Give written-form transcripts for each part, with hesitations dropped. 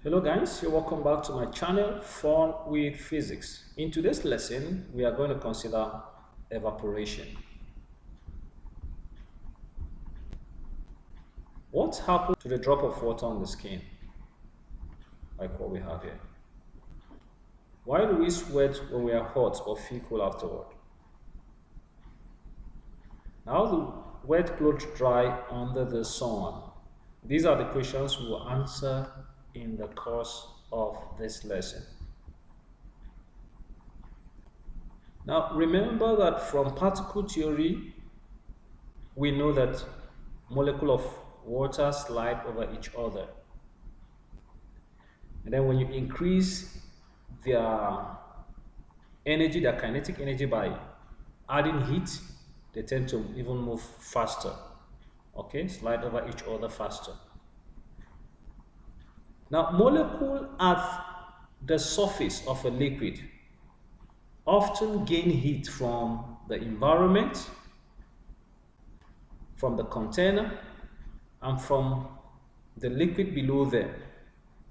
Hello guys, you're welcome back to my channel Fun with Physics. In today's lesson, we are going to consider evaporation. What happens to the drop of water on the skin? Like what we have here. Why do we sweat when we are hot or feel cool afterward? How do wet clothes dry under the sun? These are the questions we will answer in the course of this lesson. Now remember that from particle theory, we know that molecules of water slide over each other. And then when you increase their energy, their kinetic energy by adding heat, they tend to even move faster. Okay, slide over each other faster. Now, molecules at the surface of a liquid often gain heat from the environment, from the container, and from the liquid below them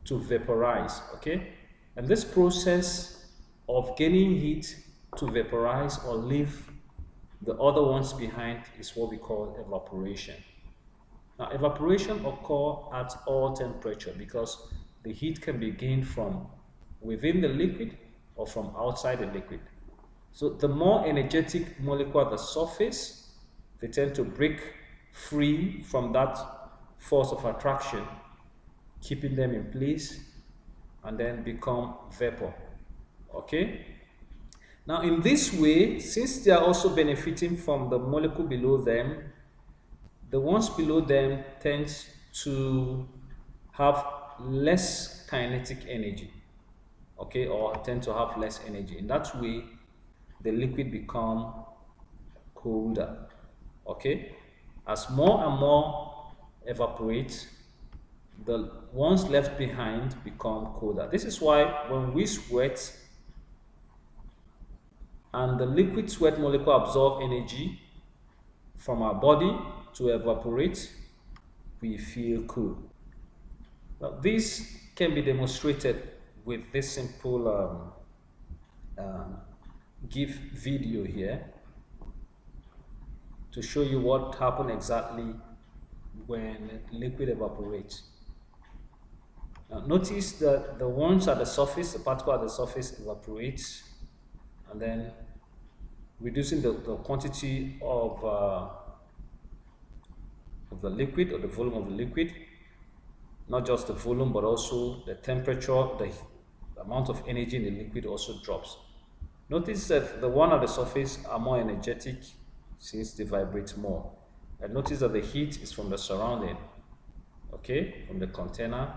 to vaporize. Okay, and this process of gaining heat to vaporize or leave the other ones behind is what we call evaporation. Now, evaporation occurs at all temperature because the heat can be gained from within the liquid or from outside the liquid. So the more energetic molecule at the surface, they tend to break free from that force of attraction, keeping them in place, and then become vapor. Okay? Now in this way, since they are also benefiting from the molecule below them, the ones below them tend to have less kinetic energy, okay, or tend to have less energy. In that way, the liquid become colder. Okay, as more and more evaporate, the ones left behind become colder. This is why when we sweat and the liquid sweat molecule absorb energy from our body to evaporate, we feel cool. Now, this can be demonstrated with this simple GIF video here to show you what happened exactly when liquid evaporates. Now, notice that the ones at the surface, the particle at the surface evaporates, and then reducing the quantity of the liquid, or the volume of the liquid, not just the volume but also the temperature, the amount of energy in the liquid also drops. Notice that the one at the surface are more energetic since they vibrate more. And notice that the heat is from the surrounding, okay, from the container,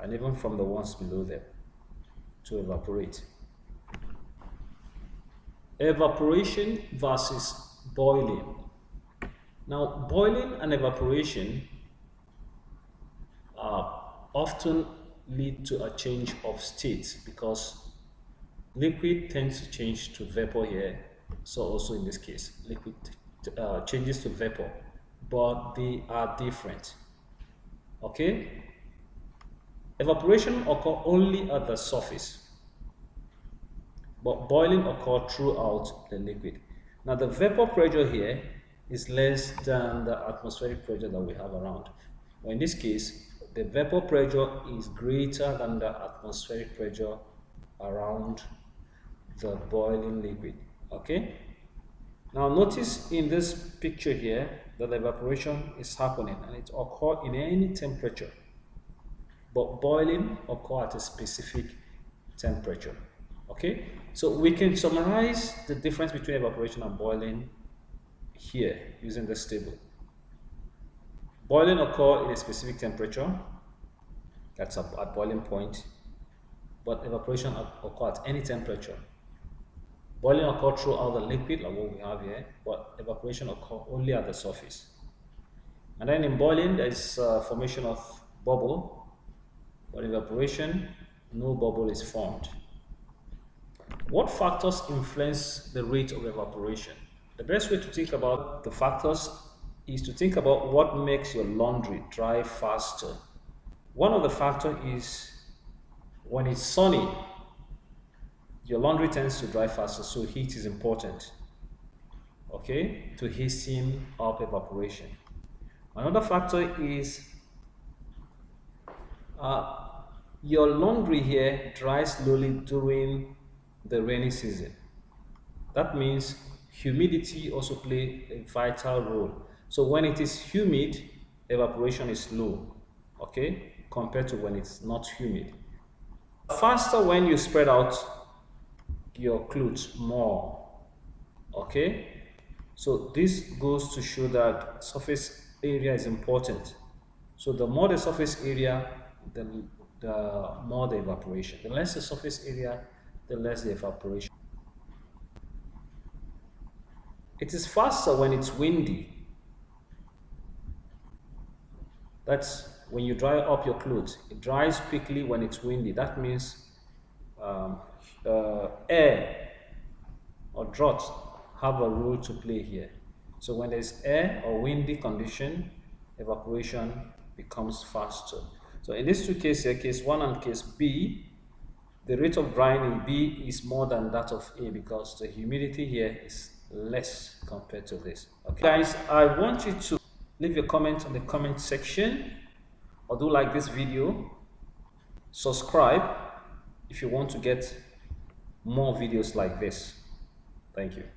and even from the ones below them to evaporate. Evaporation versus boiling. Now, boiling and evaporation often lead to a change of state because liquid tends to change to vapor here. So also in this case, liquid changes to vapor, but they are different. Okay? Evaporation occurs only at the surface, but boiling occurs throughout the liquid. Now the vapor pressure here is less than the atmospheric pressure that we have around. But in this case, the vapor pressure is greater than the atmospheric pressure around the boiling liquid. Okay? Now notice in this picture here that the evaporation is happening and it occurs in any temperature, but boiling occurs at a specific temperature. Okay? So we can summarize the difference between evaporation and boiling here using this table. Boiling occurs in a specific temperature, that's at boiling point, but evaporation occurs at any temperature. Boiling occurs throughout the liquid, like what we have here, but evaporation occurs only at the surface. And then in boiling, there is formation of bubble, but evaporation, no bubble is formed. What factors influence the rate of evaporation? The best way to think about the factors is to think about what makes your laundry dry faster. One of the factors is When it's sunny, your laundry tends to dry faster, so heat is important, okay, to hasten up evaporation. Another factor is uh, your laundry here dries slowly during the rainy season. That means humidity also play a vital role. So when it is humid, evaporation is low, okay, compared to when it's not humid. Faster when you spread out your clothes more, okay. So this goes to show that surface area is important. So the more the surface area, the more the evaporation. The less the surface area, the less the evaporation. It is faster when it's windy. That's when you dry up your clothes. It dries quickly when it's windy. That means um, air or drought have a role to play here. So when there's air or windy condition, evaporation becomes faster. So in these two cases here, case 1 and case B, the rate of drying in B is more than that of A because the humidity here is less compared to this. Okay, guys, I want you to leave your comment on the comment section, or do like this video, subscribe if you want to get more videos like this. Thank you.